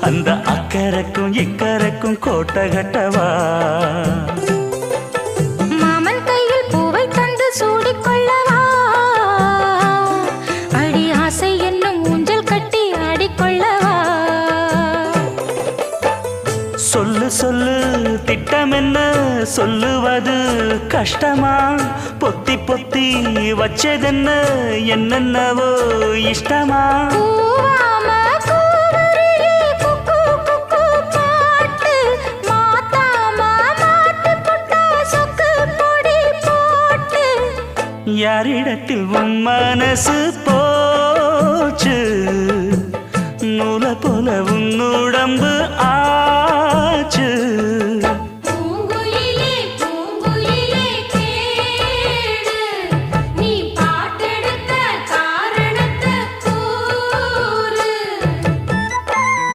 அந்த அக்கறைக்கும் இக்கரைக்கும் கோட்டை கட்டவா மாமன் கையில் பூவை தந்து சூடிக்கொள்ளவா அடி ஆசை என்னும் ஊஞ்சல் கட்டி ஆடிக்கொள்ளவா சொல்லு சொல்லு திட்டம் என்ன சொல்லுவது கஷ்டமா பொத்தி பொத்தி வச்சதென்ன என்னென்னவோ இஷ்டமா யாரிடத்தில் உன் மனசு போச்சு நூலை போல உன் உடம்பு